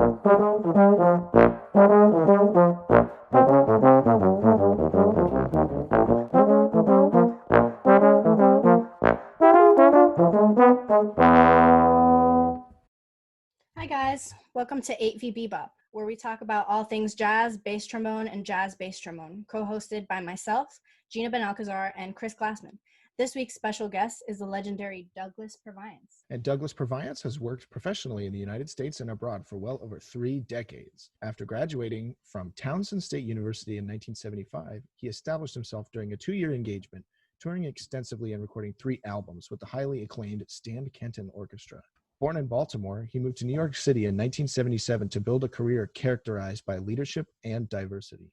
Hi guys, welcome to 8vbebop, where we talk about all things jazz, bass trombone, and jazz bass trombone, co-hosted by myself, Gina Benalcazar, and Chris Glassman. This week's special guest is the legendary Douglas Purviance. And Douglas Purviance has worked professionally in the United States and abroad for well over 3 decades. After graduating from Towson State University in 1975, he established himself during a 2-year engagement, touring extensively and recording 3 albums with the highly acclaimed Stan Kenton Orchestra. Born in Baltimore, he moved to New York City in 1977 to build a career characterized by leadership and diversity.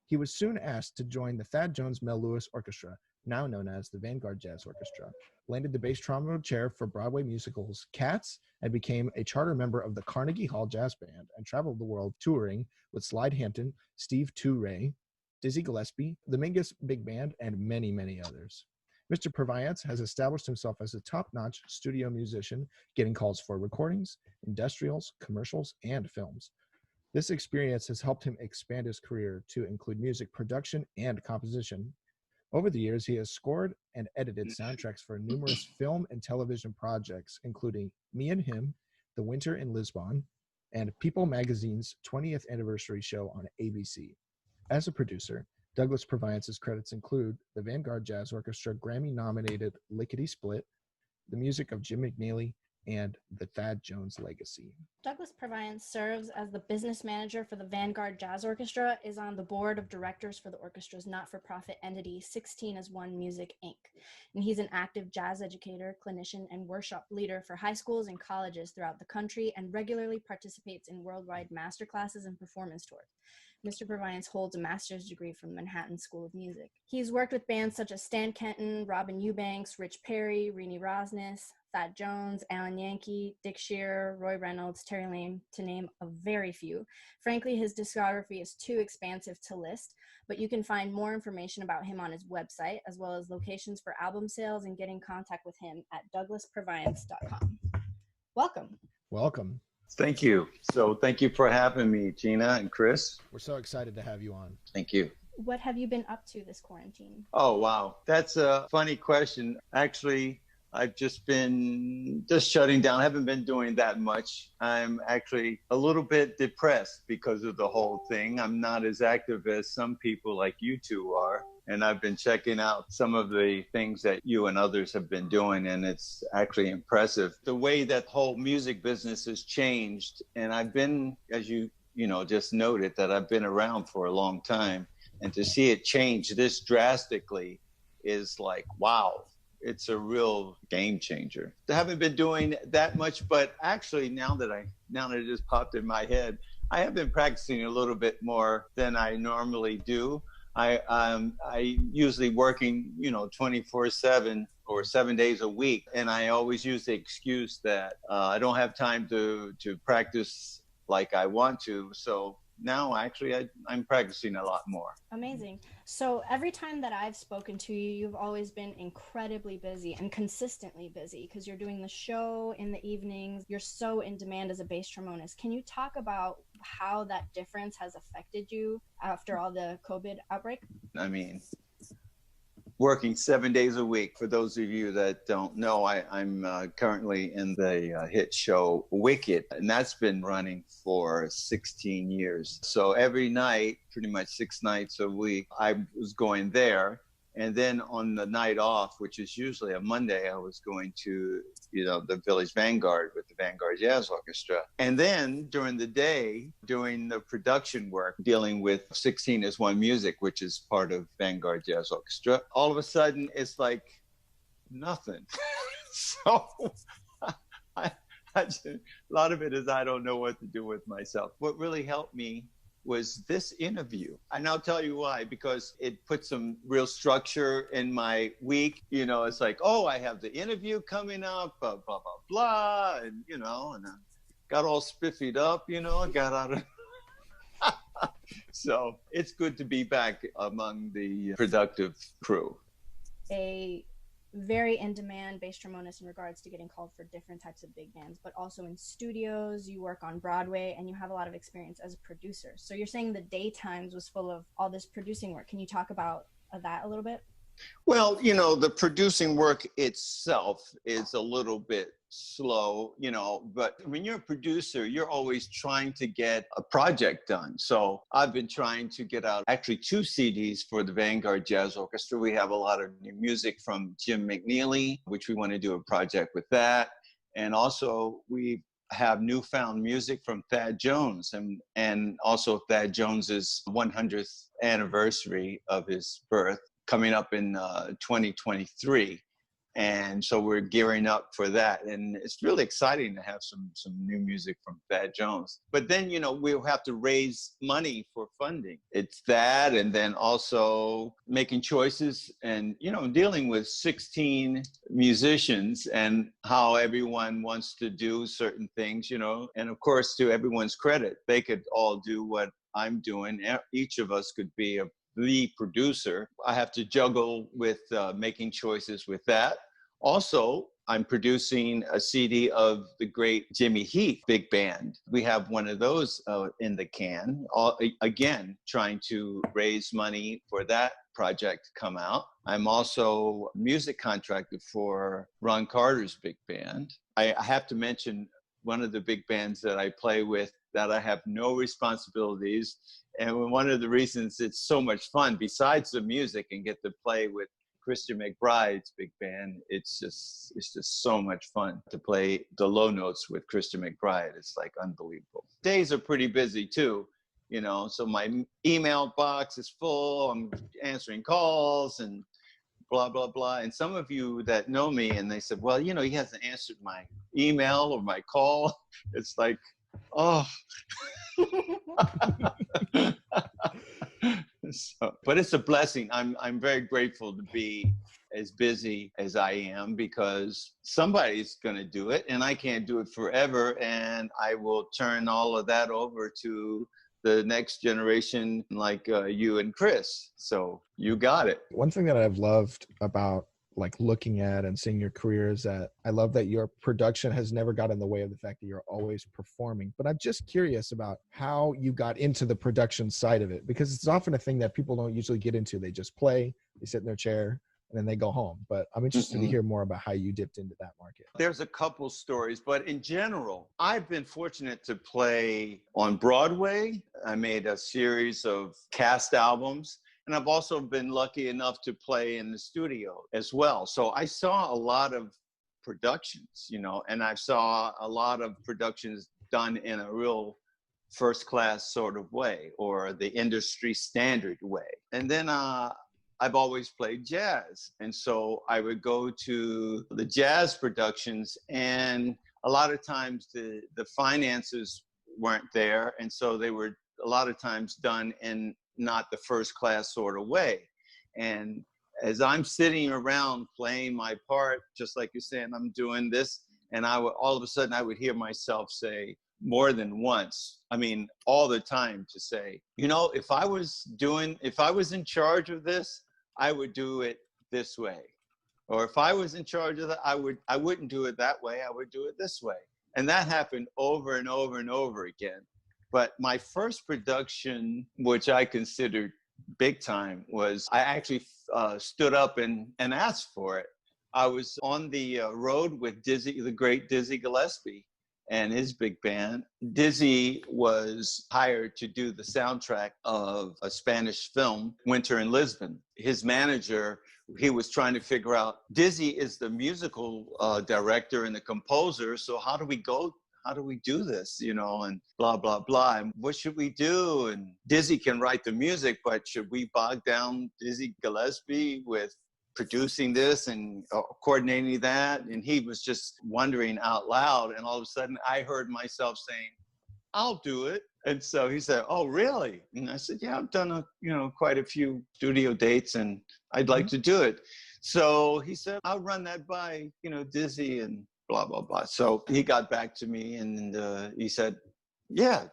He was soon asked to join the Thad Jones Mel Lewis Orchestra, now known as the Vanguard Jazz Orchestra, landed the bass trombone chair for Broadway musicals Cats, and became a charter member of the Carnegie Hall Jazz Band, and traveled the world touring with Slide Hampton, Steve Ray, Dizzy Gillespie, the Mingus Big Band, and many, many others. Mr. Purviance has established himself as a top-notch studio musician, getting calls for recordings, industrials, commercials, and films. This experience has helped him expand his career to include music production and composition. Over the years, he has scored and edited soundtracks for numerous film and television projects, including Me and Him, The Winter in Lisbon, and People Magazine's 20th anniversary show on ABC. As a producer, Douglas Purviance's credits include the Vanguard Jazz Orchestra Grammy-nominated Lickety Split, the music of Jim McNeely, and the Thad Jones Legacy. Douglas Purviance serves as the business manager for the Vanguard Jazz Orchestra, is on the board of directors for the orchestra's not-for-profit entity 16 as One Music, Inc. And he's an active jazz educator, clinician, and workshop leader for high schools and colleges throughout the country, and regularly participates in worldwide masterclasses and performance tours. Mr. Purviance holds a master's degree from Manhattan School of Music. He's worked with bands such as Stan Kenton, Robin Eubanks, Rich Perry, Renee Rosnes, Thad Jones, Alan Yankee, Dick Shearer, Roy Reynolds, Terry Lane, to name a very few. Frankly, his discography is too expansive to list, but you can find more information about him on his website, as well as locations for album sales, and get in contact with him at douglaspurviance.com. Welcome. Welcome. Thank you. So thank you for having me, Gina and Chris. We're so excited to have you on. Thank you. What have you been up to this quarantine? Oh, wow. That's a funny question. Actually, I've just been shutting down. I haven't been doing that much. I'm actually a little bit depressed because of the whole thing. I'm not as active as some people like you two are. And I've been checking out some of the things that you and others have been doing, and it's actually impressive. The way that whole music business has changed, and I've been, as you just noted, that I've been around for a long time, and to see it change this drastically is like, wow, it's a real game changer. I haven't been doing that much, but actually now that it just popped in my head, I have been practicing a little bit more than I normally do. I usually working, 24/7 or 7 days a week. And I always use the excuse that I don't have time to practice like I want to. So now actually I'm practicing a lot more. Amazing. So every time that I've spoken to you, you've always been incredibly busy and consistently busy because you're doing the show in the evenings. You're so in demand as a bass trombonist. Can you talk about how that difference has affected you after all the COVID outbreak? I mean, working 7 days a week. For those of you that don't know, I'm currently in the hit show Wicked, and that's been running for 16 years. So every night, pretty much 6 nights a week, I was going there. And then on the night off, which is usually a Monday, I was going to, the Village Vanguard with the Vanguard Jazz Orchestra. And then during the day, doing the production work, dealing with 16 as One Music, which is part of Vanguard Jazz Orchestra. All of a sudden, it's like nothing. So a lot of it is I don't know what to do with myself. What really helped me was this interview. And I'll tell you why, because it put some real structure in my week. It's like, oh, I have the interview coming up, blah, blah, blah, blah. And, and I got all spiffied up, got out of... So it's good to be back among the productive crew. A very in demand bass trombonist in regards to getting called for different types of big bands, but also in studios. You work on Broadway and you have a lot of experience as a producer. So you're saying the daytimes was full of all this producing work. Can you talk about that a little bit? Well, the producing work itself is a little bit slow, but when you're a producer, you're always trying to get a project done. So I've been trying to get out actually 2 CDs for the Vanguard Jazz Orchestra. We have a lot of new music from Jim McNeely, which we want to do a project with that. And also we have newfound music from Thad Jones and also Thad Jones's 100th anniversary of his birth, coming up in 2023. And so we're gearing up for that. And it's really exciting to have some new music from Thad Jones. But then, we'll have to raise money for funding. It's that, and then also making choices and, dealing with 16 musicians and how everyone wants to do certain things, And of course, to everyone's credit, they could all do what I'm doing. Each of us could be a lead producer. I have to juggle with making choices with that. Also, I'm producing a CD of the great Jimmy Heath big band. We have one of those in the can. Again, trying to raise money for that project to come out. I'm also music contracted for Ron Carter's big band. I have to mention one of the big bands that I play with that I have no responsibilities. And one of the reasons it's so much fun, besides the music and get to play with Christian McBride's big band, it's just so much fun to play the low notes with Christian McBride. It's like unbelievable. Days are pretty busy too, so my email box is full. I'm answering calls and blah, blah, blah. And some of you that know me and they said, well, he hasn't answered my email or my call. It's like, oh. But it's a blessing. I'm very grateful to be as busy as I am, because somebody's going to do it and I can't do it forever. And I will turn all of that over to the next generation, like you and Chris. So you got it. One thing that I've loved about looking at and seeing your career is that I love that your production has never got in the way of the fact that you're always performing. But I'm just curious about how you got into the production side of it, because it's often a thing that people don't usually get into. They just play, they sit in their chair, and then they go home. But I'm interested to hear more about how you dipped into that market. There's a couple stories, but in general, I've been fortunate to play on Broadway. I made a series of cast albums. And I've also been lucky enough to play in the studio as well. So I saw a lot of productions, and I saw a lot of productions done in a real first class sort of way, or the industry standard way. And then I've always played jazz. And so I would go to the jazz productions, and a lot of times the finances weren't there. And so they were a lot of times done in not the first class sort of way. And as I'm sitting around playing my part, just like you're saying, I'm doing this, and all of a sudden I would hear myself say more than once, all the time, to say, if I was in charge of this, I would do it this way. Or if I was in charge of that, I wouldn't do it that way, I would do it this way. And that happened over and over and over again. But my first production, which I considered big time, was I actually stood up and asked for it. I was on the road with the great Dizzy Gillespie and his big band. Dizzy was hired to do the soundtrack of a Spanish film, Winter in Lisbon. His manager, he was trying to figure out, Dizzy is the musical director and the composer, so how do we do this, and blah, blah, blah. And what should we do? And Dizzy can write the music, but should we bog down Dizzy Gillespie with producing this and coordinating that? And he was just wondering out loud. And all of a sudden I heard myself saying, I'll do it. And so he said, oh, really? And I said, yeah, I've done quite a few studio dates and I'd like to do it. So he said, I'll run that by, Dizzy and blah, blah, blah. So he got back to me and he said, yeah,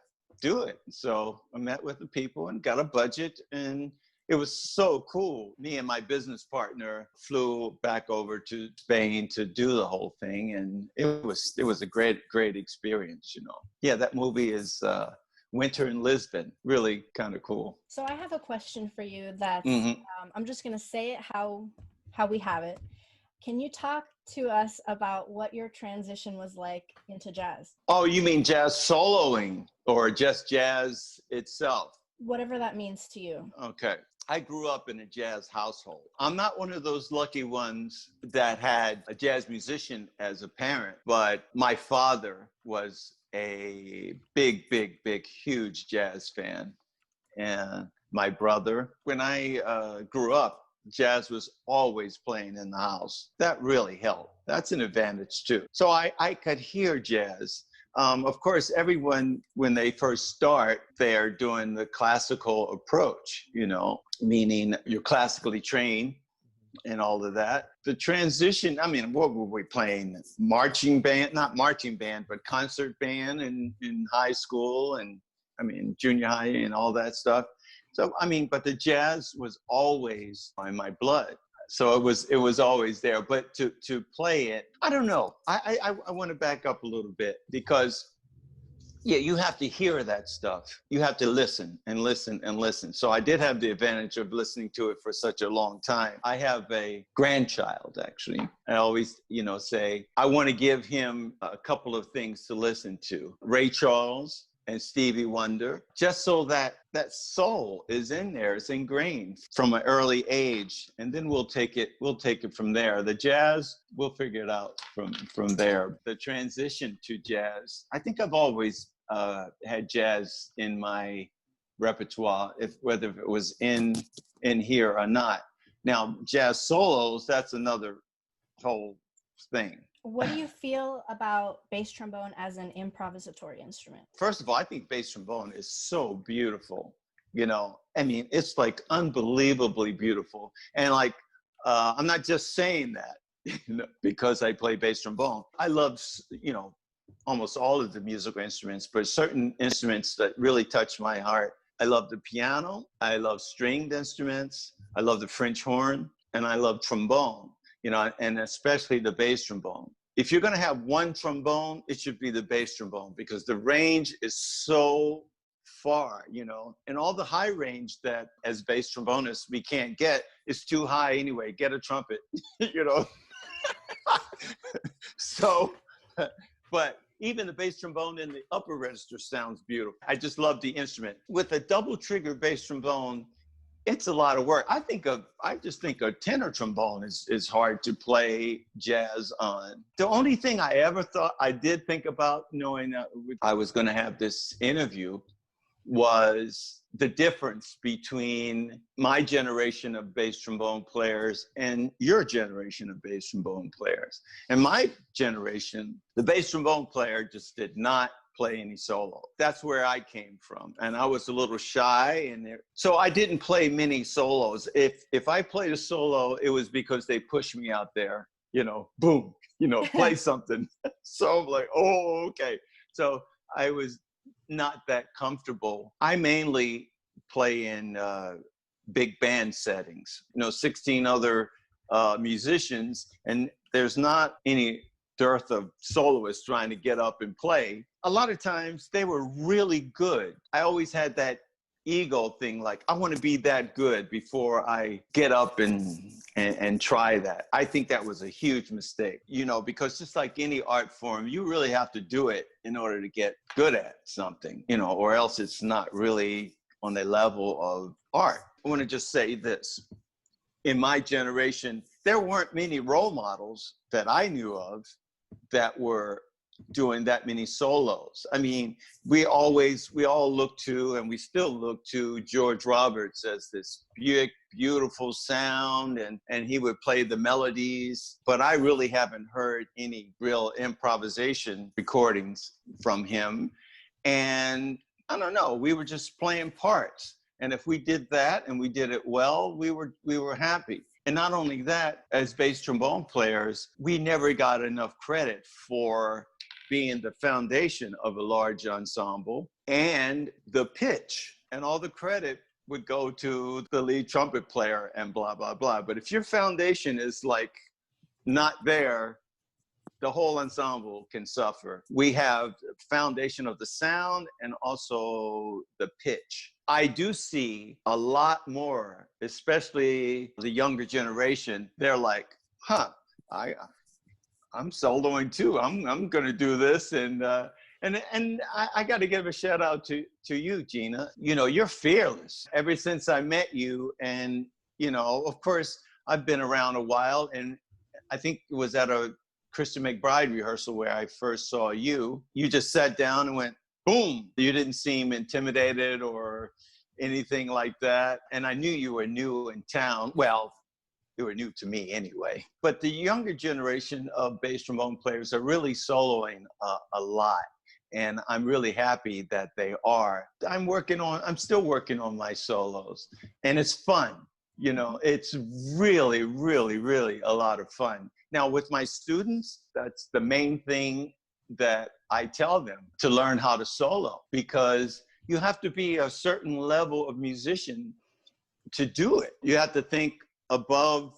do it. So I met with the people and got a budget, and it was so cool. Me and my business partner flew back over to Spain to do the whole thing, and it was a great experience, you know. Yeah, that movie is Winter in Lisbon. Really kind of cool. So I have a question for you that's, I'm just going to say it how we have it. Can you talk to us about what your transition was like into jazz? Oh, you mean jazz soloing or just jazz itself? Whatever that means to you. Okay. I grew up in a jazz household. I'm not one of those lucky ones that had a jazz musician as a parent, but my father was a big, huge jazz fan. And my brother, when I grew up, jazz was always playing in the house. That really helped. That's an advantage too. So I could hear jazz. Of course, everyone, when they first start, they're doing the classical approach, you know, meaning you're classically trained and all of that. The transition, I mean, what were we playing? Marching band, not marching band, but concert band in high school and, I mean, junior high and all that stuff. So, I mean, but the jazz was always in my blood. So it was always there. But to play it, I don't know. I want to back up a little bit because, yeah, you have to hear that stuff. You have to listen and listen and listen. So I did have the advantage of listening to it for such a long time. I have a grandchild, actually. I always, you know, say, I want to give him a couple of things to listen to. Ray Charles and Stevie Wonder, just so that soul is in there, it's ingrained from an early age, and then we'll take it from there. The jazz, we'll figure it out from there. The transition to jazz, I think I've always had jazz in my repertoire, whether it was in here or not. Now, jazz solos, that's another whole thing. What do you feel about bass trombone as an improvisatory instrument? First of all, I think bass trombone is so beautiful. You know, I mean, it's like unbelievably beautiful. And like, I'm not just saying that because I play bass trombone. I love, you know, almost all of the musical instruments, but certain instruments that really touch my heart. I love the piano. I love stringed instruments. I love the French horn, and I love trombone. You know, and especially the bass trombone. If you're going to have one trombone, it should be the bass trombone because the range is so far, you know, and all the high range that as bass trombonists we can't get is too high anyway. Get a trumpet, you know. So, but even the bass trombone in the upper register sounds beautiful. I just love the instrument. With a double trigger bass trombone, it's a lot of work. I just think a tenor trombone is hard to play jazz on. The only thing I ever thought I did think about knowing that I was going to have this interview was the difference between my generation of bass trombone players and your generation of bass trombone players. And my generation, the bass trombone player just did not play any solo. That's where I came from. And I was a little shy in there. So I didn't play many solos. If I played a solo, it was because they pushed me out there, you know, boom, you know, play something. So I'm like, oh, okay. So I was not that comfortable. I mainly play in big band settings, you know, 16 other musicians, and there's not any dearth of soloists trying to get up and play. A lot of times they were really good. I always had that ego thing, like I want to be that good before I get up and try that. I think that was a huge mistake, you know, because just like any art form, you really have to do it in order to get good at something, you know, or else it's not really on the level of art. I want to just say this. In my generation, there weren't many role models that I knew of that were doing that many solos. I mean, we all look to, and we still look to, George Roberts as this beautiful sound, and he would play the melodies, but I really haven't heard any real improvisation recordings from him. And I don't know, we were just playing parts. And if we did that and we did it well, we were happy. And not only that, as bass trombone players, we never got enough credit for being the foundation of a large ensemble and the pitch. And all the credit would go to the lead trumpet player and blah, blah, blah. But if your foundation is like not there, the whole ensemble can suffer. We have foundation of the sound and also the pitch. I do see a lot more, especially the younger generation. They're like, I'm soloing too. I'm going to do this. And I got to give a shout out to you, Gina. You know, you're fearless ever since I met you. And, you know, of course, I've been around a while, and I think it was at a Christian McBride rehearsal where I first saw you. You just sat down and went, boom. You didn't seem intimidated or anything like that. And I knew you were new in town. Well, you were new to me anyway. But the younger generation of bass trombone players are really soloing a lot. And I'm really happy that they are. I'm still working on my solos. And it's fun. You know, it's really, really, really a lot of fun. Now, with my students, that's the main thing that I tell them, to learn how to solo, because you have to be a certain level of musician to do it. You have to think above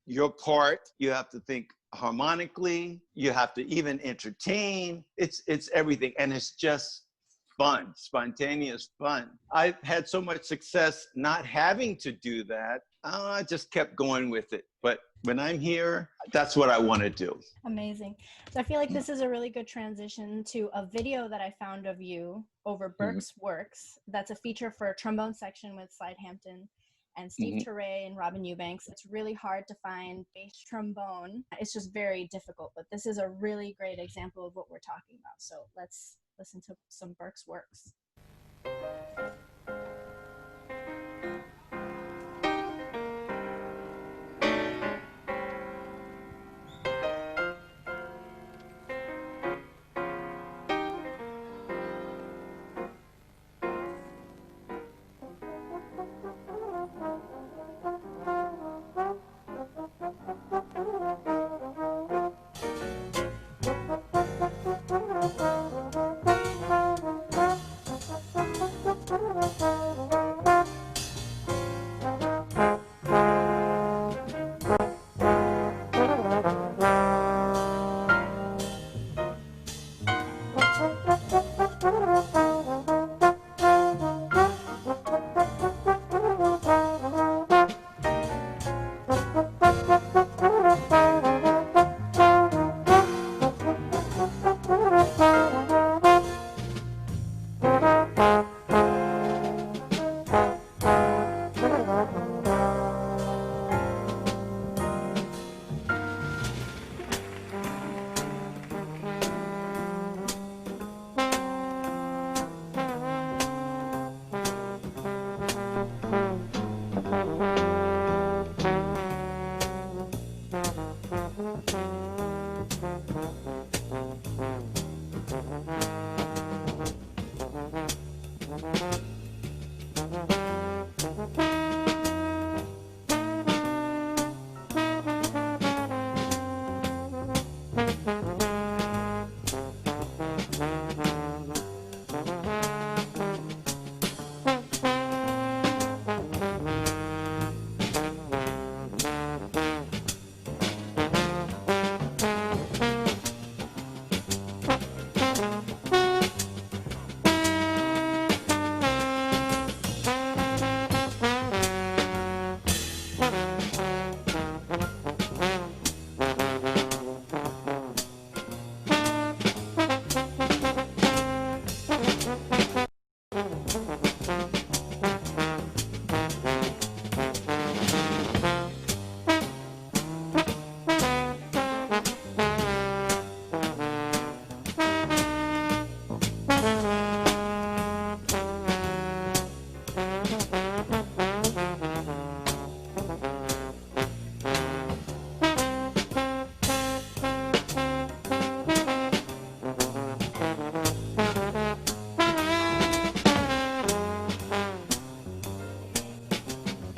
your part. You have to think harmonically. You have to even entertain. It's everything. And it's just fun, spontaneous fun. I've had so much success not having to do that. I just kept going with it. But when I'm here, that's what I want to do. Amazing. So I feel like this is a really good transition to a video that I found of you over Burke's Works. That's a feature for a trombone section with Slide Hampton and Steve Teray and Robin Eubanks. It's really hard to find bass trombone. It's just very difficult, but this is a really great example of what we're talking about. So let's listen to some Burke's Works.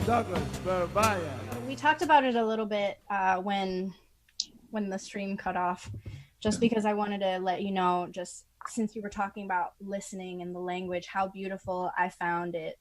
Douglas Purviance. We talked about it a little bit when the stream cut off, just because I wanted to let you know, just since you were talking about listening and the language, how beautiful I found it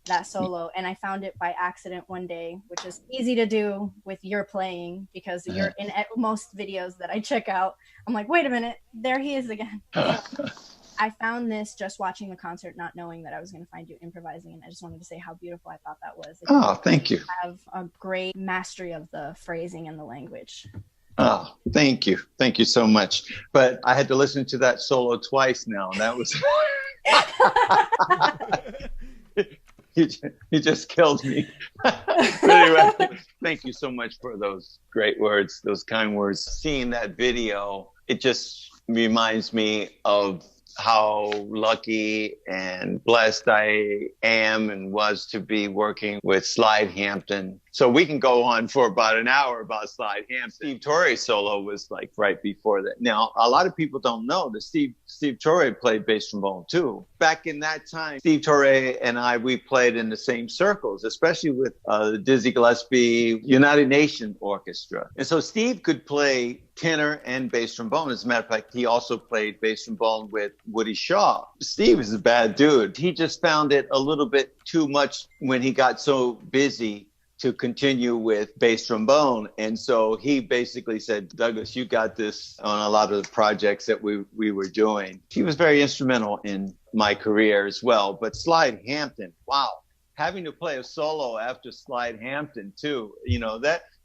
that solo, and I found it by accident one day, which is easy to do with your playing because you're in most videos that I check out. I'm like, wait a minute, there he is again. I found this just watching the concert, not knowing that I was going to find you improvising, and I just wanted to say how beautiful I thought that was. Oh, thank you. Have a great mastery of the phrasing and the language. Oh, thank you. Thank you so much. But I had to listen to that solo twice now. That was... You just killed me. Anyway, thank you so much for those great words, those kind words. Seeing that video, it just reminds me of how lucky and blessed I am and was to be working with Slide Hampton. So we can go on for about an hour about Slide Hampton. Steve Torre's solo was like right before that. Now, a lot of people don't know that Steve Torre played bass trombone too. Back in that time, Steve Torre and we played in the same circles, especially with the Dizzy Gillespie United Nations Orchestra. And so Steve could play tenor and bass trombone. As a matter of fact, he also played bass trombone with Woody Shaw. Steve is a bad dude. He just found it a little bit too much when he got so busy to continue with bass trombone. And so he basically said, Douglas, you got this on a lot of the projects that we were doing. He was very instrumental in my career as well. But Slide Hampton, wow, having to play a solo after Slide Hampton too,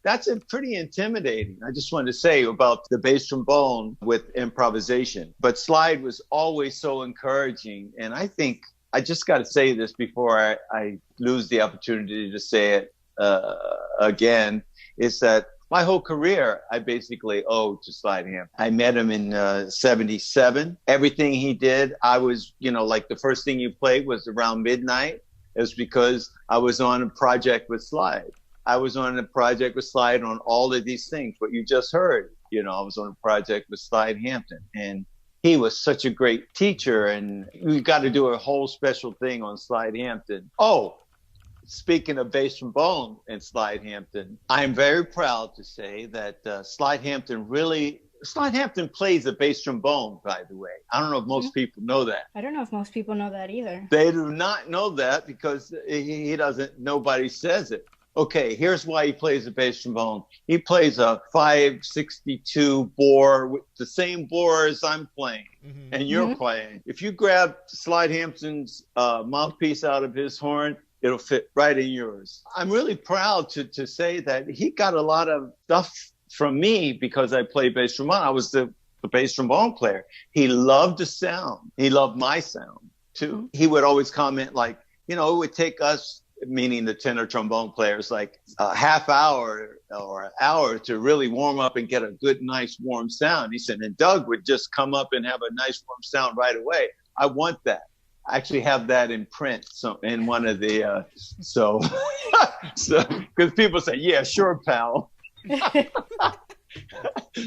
that's pretty intimidating. I just wanted to say about the bass trombone with improvisation. But Slide was always so encouraging. And I think I just got to say this before I lose the opportunity to say it again, is that my whole career I basically owe to Slide Hampton. I met him in 77. Everything he did, I was, like the first thing you played was around midnight. It was because I was on a project with Slide. I was on a project with Slide on all of these things, what you just heard. I was on a project with Slide Hampton, and he was such a great teacher, and we've got to do a whole special thing on Slide Hampton. Oh, speaking of bass trombone and Slide Hampton, I'm very proud to say that Slide Hampton plays the bass trombone, by the way. I don't know if most people know that. I don't know if most people know that either. They do not know that because nobody says it. Okay, here's why he plays the bass trombone. He plays a 562 bore, with the same bore as I'm playing and you're playing. If you grab Slide Hampton's mouthpiece out of his horn, it'll fit right in yours. I'm really proud to say that he got a lot of stuff from me because I play bass trombone. I was the bass trombone player. He loved the sound. He loved my sound too. He would always comment like, it would take us, meaning the tenor trombone players, like a half hour or an hour to really warm up and get a good, nice, warm sound. He said, and Doug would just come up and have a nice, warm sound right away. I want that. I actually have that in print, so in one of the, so because people say, yeah, sure, pal.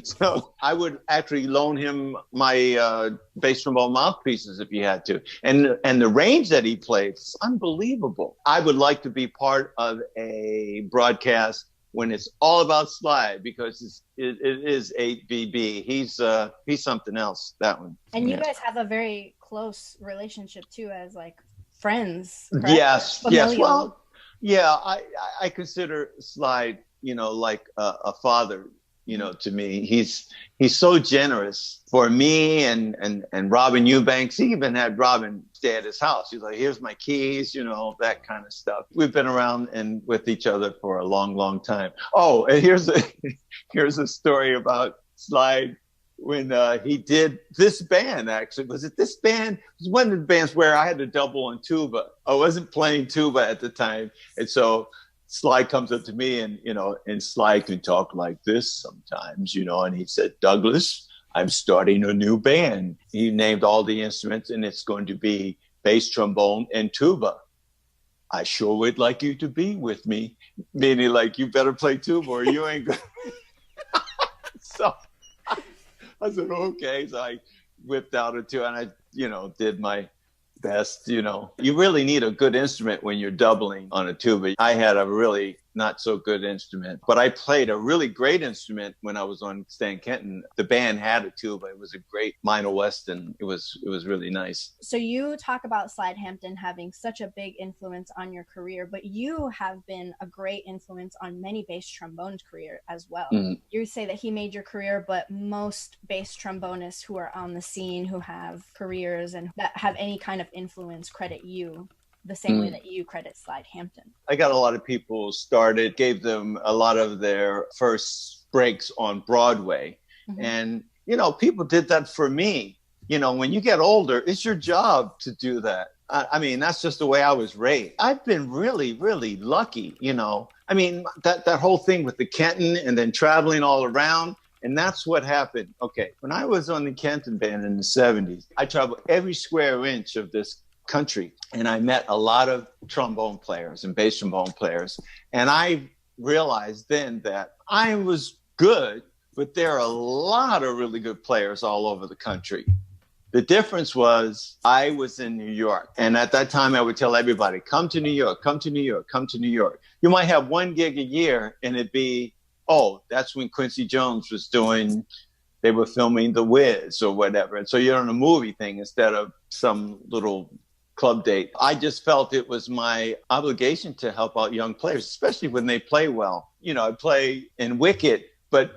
So I would actually loan him my bass trombone mouthpieces if he had to. And the range that he plays is unbelievable. I would like to be part of a broadcast when it's all about Slide because it is 8VB. He's something else, that one. And you guys have a very close relationship too as like friends. Correct? Yes. Well, yeah, I consider Slide, like a father. To me, he's so generous for me and Robin Eubanks. He even had Robin stay at his house. He's like, here's my keys, that kind of stuff. We've been around and with each other for a long, long time. Oh, and here's a story about Slide when he did this band, actually. Was it this band? It was one of the bands where I had to double on tuba. I wasn't playing tuba at the time. And so Slide comes up to me and Slide can talk like this sometimes, and he said, Douglas, I'm starting a new band. He named all the instruments and it's going to be bass trombone and tuba. I sure would like you to be with me. Meaning like, you better play tuba or you ain't good. So I said, okay. So I whipped out a tuba and I, did my best. You really need a good instrument when you're doubling on a tuba. I had a really not so good instrument. But I played a really great instrument when I was on Stan Kenton. The band had a tuba. It was a great minor Weston. It was really nice. So you talk about Slide Hampton having such a big influence on your career, but you have been a great influence on many bass trombones' career as well. You say that he made your career, but most bass trombonists who are on the scene, who have careers and that have any kind of influence, credit you the same way that you credit Slide Hampton. I got a lot of people started, gave them a lot of their first breaks on Broadway. And, you know, people did that for me. You know, when you get older, it's your job to do that. I mean, that's just the way I was raised. I've been really, really lucky, you know. I mean, that whole thing with the Kenton and then traveling all around. And that's what happened. Okay, when I was on the Kenton band in the 70s, I traveled every square inch of this country. And I met a lot of trombone players and bass trombone players. And I realized then that I was good, but there are a lot of really good players all over the country. The difference was I was in New York. And at that time, I would tell everybody, come to New York, come to New York, come to New York. You might have one gig a year and it'd be, oh, that's when Quincy Jones was doing, they were filming The Wiz or whatever. And so you're on a movie thing instead of some little club date. I just felt it was my obligation to help out young players, especially when they play well. You know, I play in Wicked, but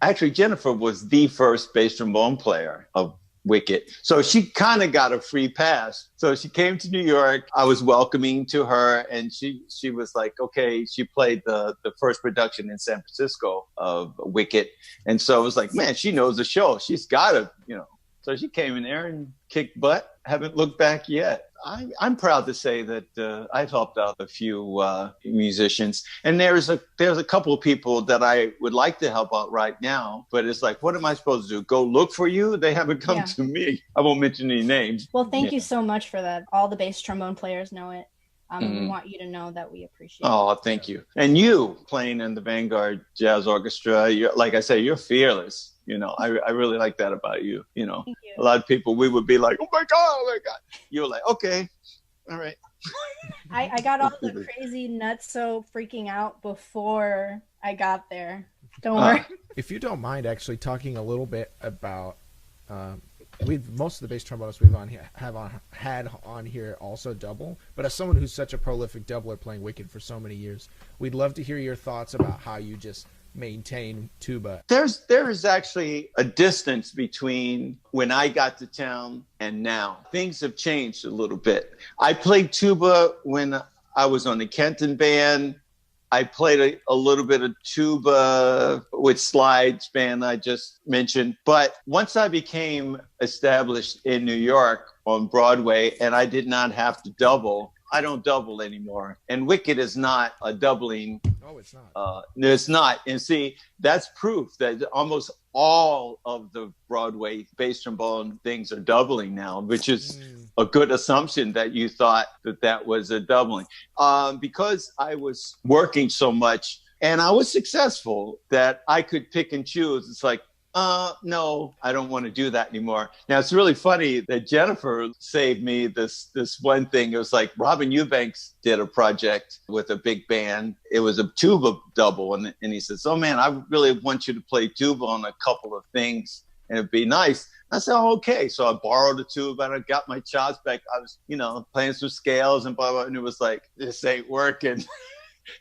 actually Jennifer was the first bass trombone player of Wicked. So she kind of got a free pass. So she came to New York. I was welcoming to her and she was like, okay, she played the first production in San Francisco of Wicked. And so it was like, man, she knows the show. She's got to, you know. So she came in there and kicked butt. Haven't looked back yet. I'm proud to say that I've helped out a few musicians, and there's a couple of people that I would like to help out right now. But it's like, what am I supposed to do? Go look for you? They haven't come to me. I won't mention any names. Well, thank you so much for that. All the bass trombone players know it. We want you to know that we appreciate it. Oh, thank you. And you playing in the Vanguard Jazz Orchestra, like I say, you're fearless. You know, I really like that about you. You know, a lot of people, we would be like, oh my God. You were like, okay, all right. I got all the crazy nutso freaking out before I got there. Don't worry. If you don't mind actually talking a little bit about, most of the bass trombonists we've had on here also double, but as someone who's such a prolific doubler playing Wicked for so many years, we'd love to hear your thoughts about how you just maintain tuba. There is actually a distance between when I got to town and now. Things have changed a little bit. I played tuba when I was on the Kenton band. I played a little bit of tuba with Slide's band I just mentioned. But once I became established in New York on Broadway and I did not have to double, I don't double anymore. And Wicked is not a doubling. No, it's not. No, it's not. And see, that's proof that almost all of the Broadway bass trombone things are doubling now, which is a good assumption that you thought that was a doubling. Because I was working so much and I was successful that I could pick and choose. It's like, no, I don't want to do that anymore. Now, it's really funny that Jennifer saved me this one thing. It was like Robin Eubanks did a project with a big band. It was a tuba double. And he says, oh, man, I really want you to play tuba on a couple of things and it'd be nice. I said, oh, okay. So I borrowed a tuba and I got my chops back. I was, playing some scales and blah, blah. And it was like, this ain't working.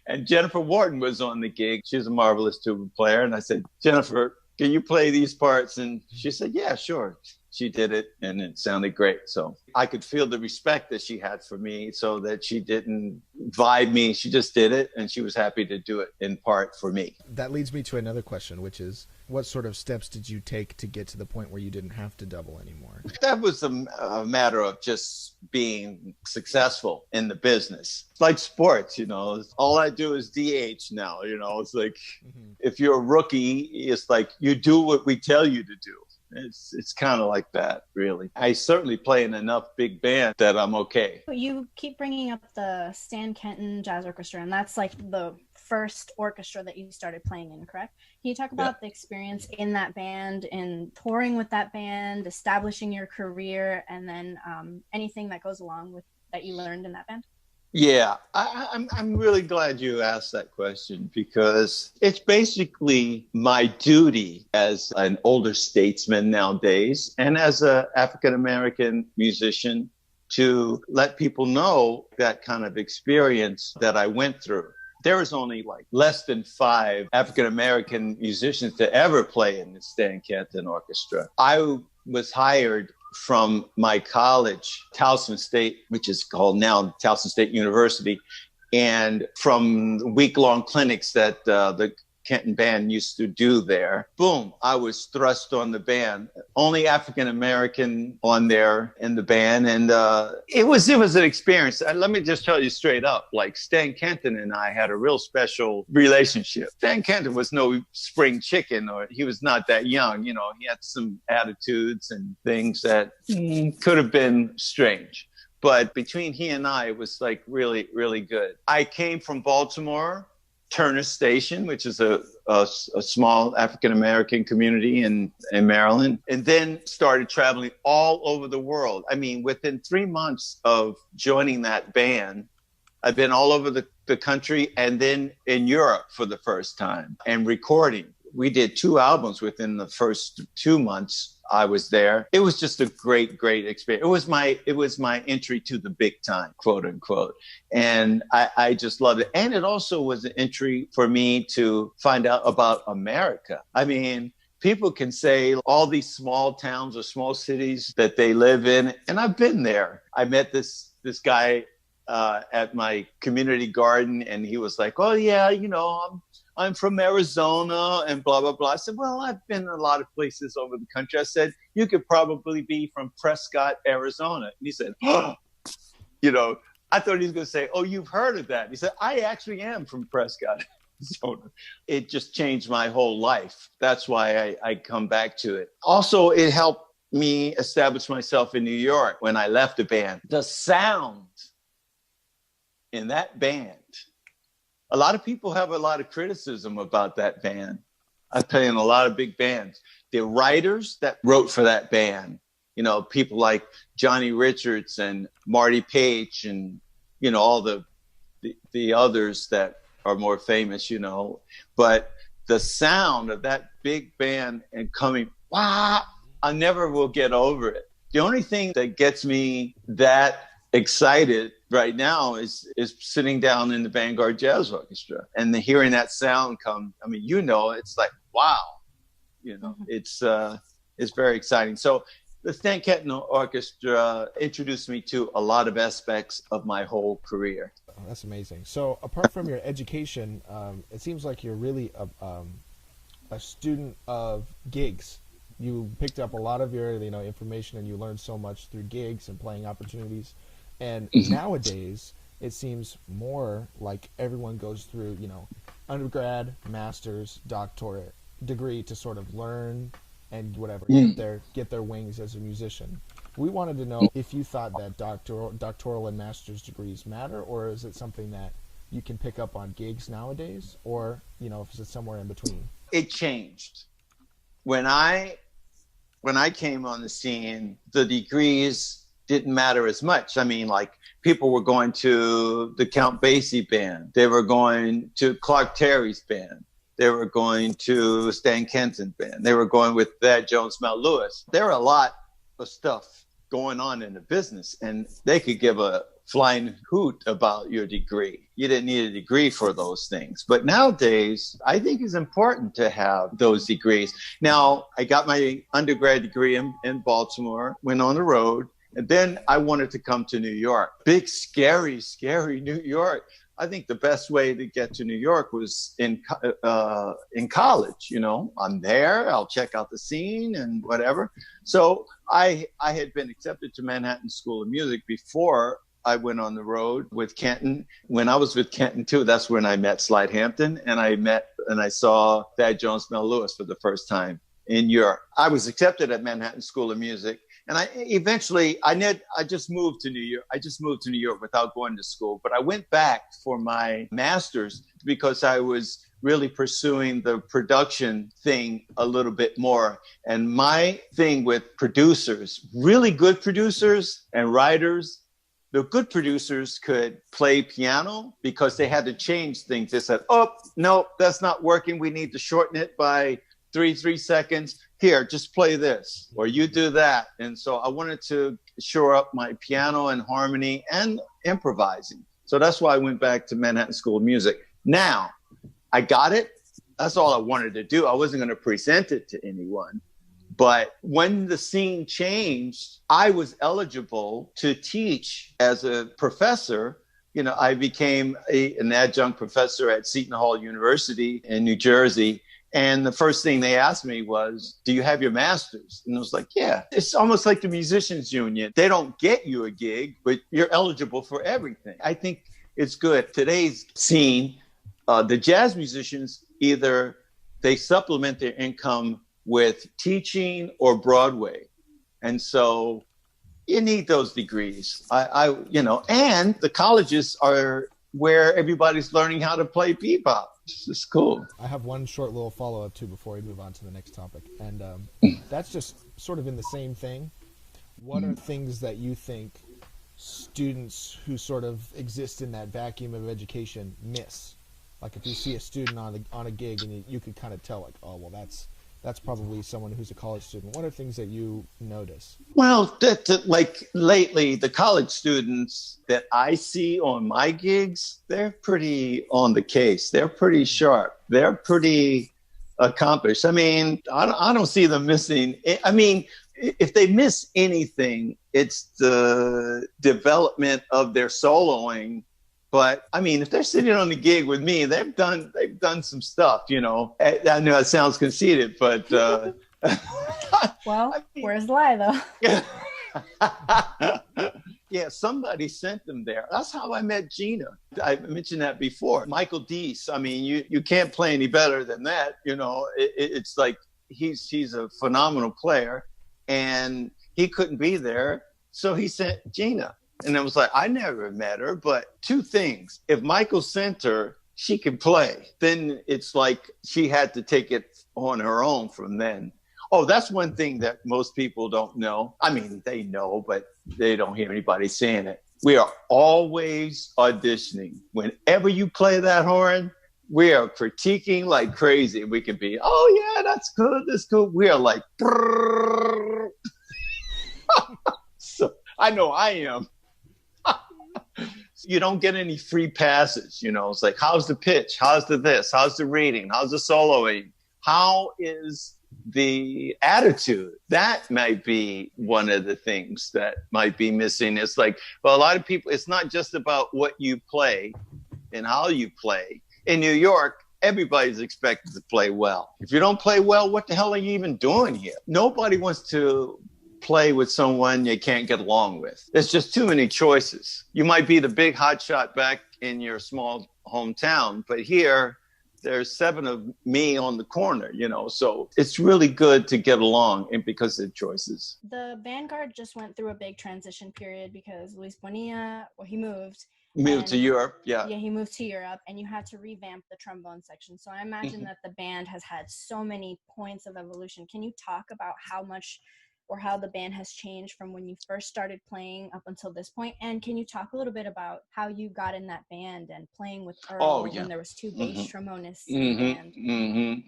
And Jennifer Wharton was on the gig. She's a marvelous tuba player. And I said, Jennifer, can you play these parts? And she said, yeah, sure. She did it and it sounded great. So I could feel the respect that she had for me, so that she didn't vibe me. She just did it and she was happy to do it in part for me. That leads me to another question, which is, what sort of steps did you take to get to the point where you didn't have to double anymore? That was a matter of just being successful in the business. It's like sports, all I do is DH now, it's like, if you're a rookie, it's like you do what we tell you to do. It's kind of like that, really. I certainly play in enough big band that I'm okay. You keep bringing up the Stan Kenton Jazz Orchestra, and that's like the first orchestra that you started playing in, correct? Can you talk about the experience in that band and touring with that band, establishing your career, and then anything that goes along with that you learned in that band? Yeah, I'm really glad you asked that question because it's basically my duty as an older statesman nowadays and as an African American musician to let people know that kind of experience that I went through. There was only like less than 5 African American musicians to ever play in the Stan Kenton Orchestra. I was hired from my college, Towson State, which is called now Towson State University, and from week-long clinics that the Kenton band used to do there. Boom, I was thrust on the band. Only African American on there in the band, and it was an experience. Let me just tell you straight up, like Stan Kenton and I had a real special relationship. Stan Kenton was no spring chicken, or he was not that young. You know, he had some attitudes and things that could have been strange. But between he and I, it was like really, really good. I came from Baltimore, Turner Station, which is a small African-American community in Maryland, and then started traveling all over the world. I mean, within 3 months of joining that band, I've been all over the country and then in Europe for the first time and recording. We did 2 albums within the first 2 months I was there. It was just a great, great experience. It was my entry to the big time, quote unquote. And I just loved it. And it also was an entry for me to find out about America. I mean, people can say all these small towns or small cities that they live in, and I've been there. I met this guy at my community garden, and he was like, "Oh yeah, you know, I'm from Arizona and blah, blah, blah." I said, "Well, I've been a lot of places over the country." I said, "You could probably be from Prescott, Arizona." And he said, "Oh," you know, I thought he was going to say, "Oh, you've heard of that." He said, "I actually am from Prescott, Arizona." It just changed my whole life. That's why I come back to it. Also, it helped me establish myself in New York when I left the band. The sound in that band, a lot of people have a lot of criticism about that band. I play in a lot of big bands. The writers that wrote for that band, you know, people like Johnny Richards and Marty Page and, you know, all the others that are more famous, you know. But the sound of that big band and coming, wow, I never will get over it. The only thing that gets me that excited right now is sitting down in the Vanguard Jazz Orchestra and hearing that sound come. I mean, you know, it's like, wow, you know, it's very exciting. So the Stan Kenton Orchestra introduced me to a lot of aspects of my whole career. Oh, that's amazing. So apart from your education, it seems like you're really a student of gigs. You picked up a lot of your, you know, information, and you learned so much through gigs and playing opportunities. And nowadays, it seems more like everyone goes through, you know, undergrad, master's, doctorate degree to sort of learn and whatever, get their wings as a musician. We wanted to know if you thought that doctoral and master's degrees matter, or is it something that you can pick up on gigs nowadays, or, you know, if it's somewhere in between? It changed. When I came on the scene, the degrees didn't matter as much. I mean, like, people were going to the Count Basie band. They were going to Clark Terry's band. They were going to Stan Kenton band. They were going with Thad Jones, Mel Lewis. There were a lot of stuff going on in the business, and they could give a flying hoot about your degree. You didn't need a degree for those things. But nowadays, I think it's important to have those degrees. Now, I got my undergrad degree in Baltimore, went on the road, and then I wanted to come to New York. Big, scary, scary New York. I think the best way to get to New York was in college. You know, I'm there, I'll check out the scene and whatever. So I had been accepted to Manhattan School of Music before I went on the road with Kenton. When I was with Kenton too, that's when I met Slide Hampton, and I saw Thad Jones, Mel Lewis for the first time in Europe. I was accepted at Manhattan School of Music. And I just moved to New York. I just moved to New York without going to school. But I went back for my master's because I was really pursuing the production thing a little bit more. And my thing with producers, really good producers and writers, The good producers could play piano because they had to change things. They said, oh, no, that's not working. We need to shorten it by three seconds. Here, just play this, or you do that. And so I wanted to shore up my piano and harmony and improvising. So that's why I went back to Manhattan School of Music. Now, I got it. That's all I wanted to do. I wasn't going to present it to anyone. But when the scene changed, I was eligible to teach as a professor. You know, I became an adjunct professor at Seton Hall University in New Jersey. And the first thing they asked me was, do you have your master's? And I was like, yeah. It's almost like the musicians union. They don't get you a gig, but you're eligible for everything. I think it's good. Today's scene, the jazz musicians, either they supplement their income with teaching or Broadway. And so you need those degrees. And the colleges are where everybody's learning how to play bebop. It's cool. I have one short little follow-up too before we move on to the next topic. And that's just sort of in the same thing. What are things that you think students who sort of exist in that vacuum of education miss? Like if you see a student on a gig and you could kind of tell, like, oh, well, that's probably someone who's a college student. What are things that you notice? Well, like lately, the college students that I see on my gigs, they're pretty on the case. They're pretty sharp. They're pretty accomplished. I mean, I don't see them missing. I mean, if they miss anything, it's the development of their soloing. But I mean, if they're sitting on the gig with me, they've done some stuff, you know. I know it sounds conceited, but well, I mean, where's the lie though? Yeah, somebody sent them there. That's how I met Gina. I mentioned that before. Michael Deese. I mean, you can't play any better than that. You know, it's like he's a phenomenal player, and he couldn't be there, so he sent Gina. And I was like, I never met her, but two things. If Michael sent her, she could play. Then it's like she had to take it on her own from then. Oh, that's one thing that most people don't know. I mean, they know, but they don't hear anybody saying it. We are always auditioning. Whenever you play that horn, we are critiquing like crazy. We can be, oh, yeah, that's good. That's good. We are like, so I know I am. You don't get any free passes, you know. It's like, how's the pitch? How's the this? How's the reading? How's the soloing? How is the attitude? That might be one of the things that might be missing. It's like, well, a lot of people, it's not just about what you play and how you play. In New York, everybody's expected to play well. If you don't play well, what the hell are you even doing here? Nobody wants to play with someone you can't get along with. There's just too many choices. You might be the big hotshot back in your small hometown, but here there's 7 of me on the corner, you know, so it's really good to get along and because of choices. The Vanguard just went through a big transition period because Luis Bonilla, well, he moved to Europe. Yeah, he moved to Europe, and you had to revamp the trombone section. So I imagine that the band has had so many points of evolution. Can you talk about how much or how the band has changed from when you first started playing up until this point? And can you talk a little bit about how you got in that band and playing with Earl when there was 2 bass trombonists in the band?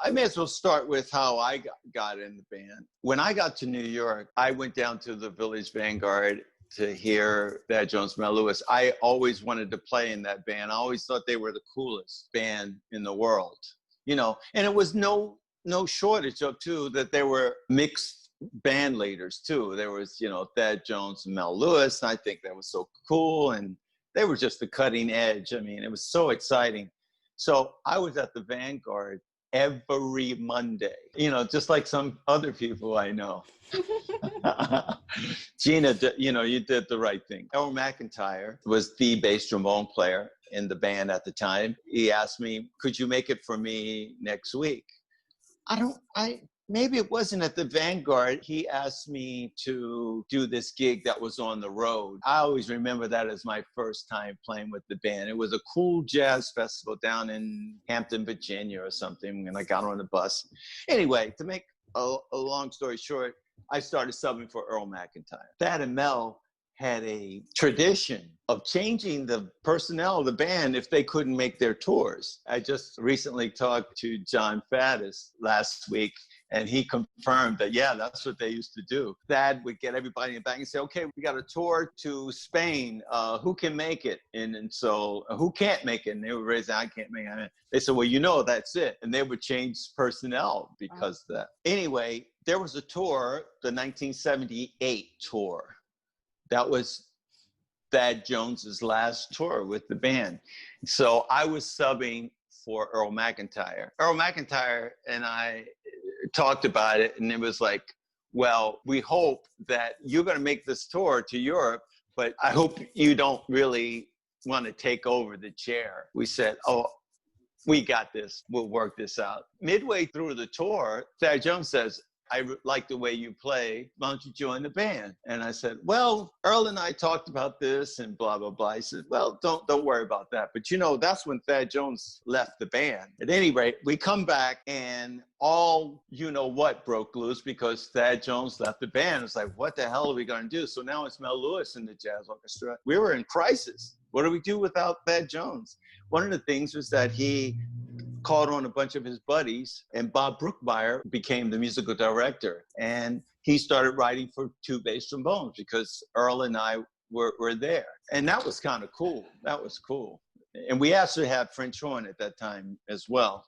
I may as well start with how I got in the band. When I got to New York, I went down to the Village Vanguard to hear Thad Jones, Mel Lewis. I always wanted to play in that band. I always thought they were the coolest band in the world, you know, and it was no shortage of, too, that there were mixed band leaders too. There was, you know, Thad Jones and Mel Lewis, and I think that was so cool, and they were just the cutting edge. I mean, it was so exciting. So I was at the Vanguard every Monday, you know, just like some other people I know. Gina, you know, you did the right thing. Errol McIntyre was the bass trombone player in the band at the time. He asked me, could you make it for me next week? Maybe it wasn't at the Vanguard. He asked me to do this gig that was on the road. I always remember that as my first time playing with the band. It was a cool jazz festival down in Hampton, Virginia or something, and I got on the bus. Anyway, to make a long story short, I started subbing for Earl McIntyre. Thad and Mel had a tradition of changing the personnel of the band if they couldn't make their tours. I just recently talked to John Faddis last week, and he confirmed that, yeah, that's what they used to do. Thad would get everybody in the back and say, okay, we got a tour to Spain. Who can make it? And so who can't make it? And they would raise, I can't make it. They said, well, you know, that's it. And they would change personnel because of that. Anyway, there was a tour, the 1978 tour. That was Thad Jones's last tour with the band. So I was subbing for Earl McIntyre. Earl McIntyre and I talked about it, and it was like, well, we hope that you're going to make this tour to Europe, but I hope you don't really want to take over the chair. We said, oh, we got this. We'll work this out. Midway through the tour, Thad Jones says, I like the way you play. Why don't you join the band? And I said, well, Earl and I talked about this and blah, blah, blah. He said, well, don't worry about that. But, you know, that's when Thad Jones left the band. At any rate, we come back and all you-know-what broke loose because Thad Jones left the band. It's like, what the hell are we going to do? So now it's Mel Lewis in the jazz orchestra. We were in crisis. What do we do without Thad Jones? One of the things was that he called on a bunch of his buddies, and Bob Brookmeyer became the musical director. And he started writing for two bass trombones because Earl and I were there. And that was kind of cool. That was cool. And we actually had French horn at that time as well.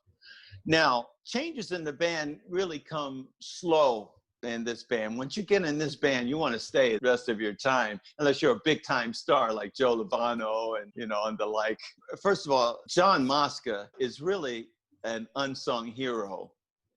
Now, changes in the band really come slow in this band. Once you get in this band, you want to stay the rest of your time, unless you're a big time star like Joe Lovano and the like. First of all, John Mosca is really an unsung hero,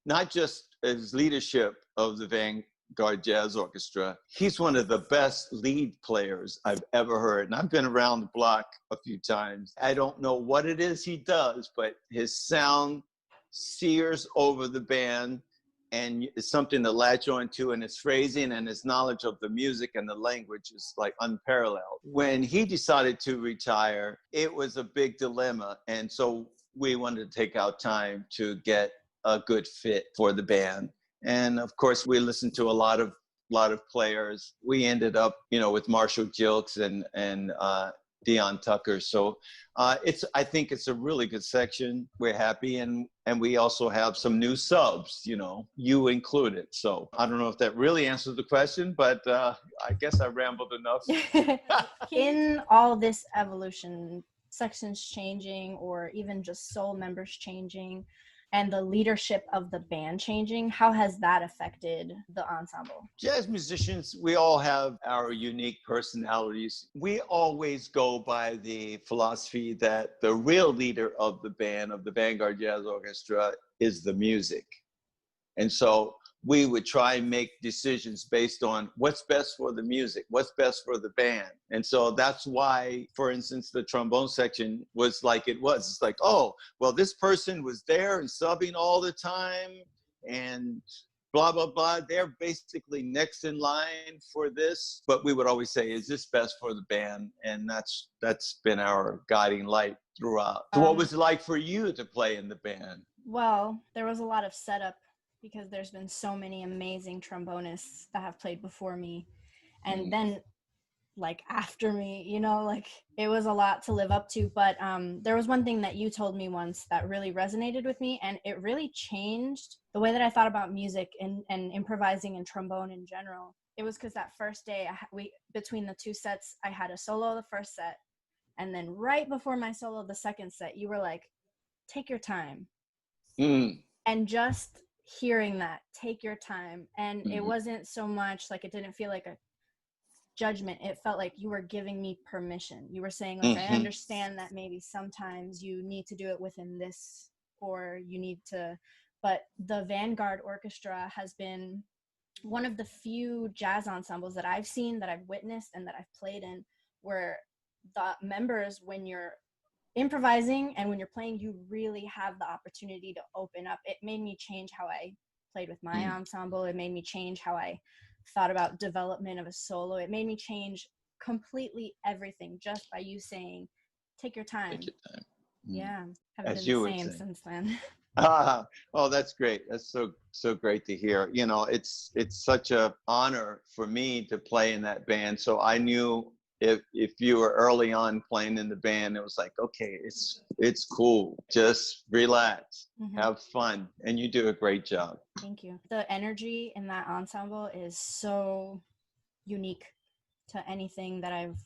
not just his leadership of the Vanguard Jazz Orchestra. He's one of the best lead players I've ever heard. And I've been around the block a few times. I don't know what it is he does, but his sound sears over the band. And it's something to latch on to, and his phrasing and his knowledge of the music and the language is like unparalleled. When he decided to retire, it was a big dilemma. And so we wanted to take out time to get a good fit for the band. And of course, we listened to a lot of players. We ended up, with Marshall Gilks and Dion Tucker. So I think it's a really good section. We're happy, and we also have some new subs, you included. So I don't know if that really answers the question, but I guess I rambled enough. In all this evolution, sections changing, or even just sole members changing, and the leadership of the band changing, how has that affected the ensemble? Jazz musicians, we all have our unique personalities. We always go by the philosophy that the real leader of the band, of the Vanguard Jazz Orchestra, is the music. And so we would try and make decisions based on what's best for the music, what's best for the band. And so that's why, for instance, the trombone section was like it was. It's like, oh, well, this person was there and subbing all the time and blah, blah, blah. They're basically next in line for this. But we would always say, is this best for the band? And that's been our guiding light throughout. So what was it like for you to play in the band? Well, there was a lot of setup, because there's been so many amazing trombonists that have played before me. And then after me, it was a lot to live up to. But there was one thing that you told me once that really resonated with me, and it really changed the way that I thought about music and improvising and trombone in general. It was because that first day, between the two sets, I had a solo the first set, and then right before my solo the second set, you were like, take your time. And just hearing that, take your time. And it wasn't so much like, it didn't feel like a judgment. It felt like you were giving me permission. You were saying, like, I understand that maybe sometimes you need to do it within this, or you need to, but the Vanguard Orchestra has been one of the few jazz ensembles that I've seen, that I've witnessed, and that I've played in, where the members, when you're improvising and when you're playing, you really have the opportunity to open up. It made me change how I played with my ensemble. It made me change how I thought about development of a solo. It made me change completely everything just by you saying, take your time. Take your time. Yeah, haven't As been you the would same say. since then. Oh, that's great. That's so great to hear. You know, it's such a honor for me to play in that band. So I knew if you were early on playing in the band, it was like, okay, it's cool. Just relax, have fun, and you do a great job. Thank you. The energy in that ensemble is so unique to anything that I've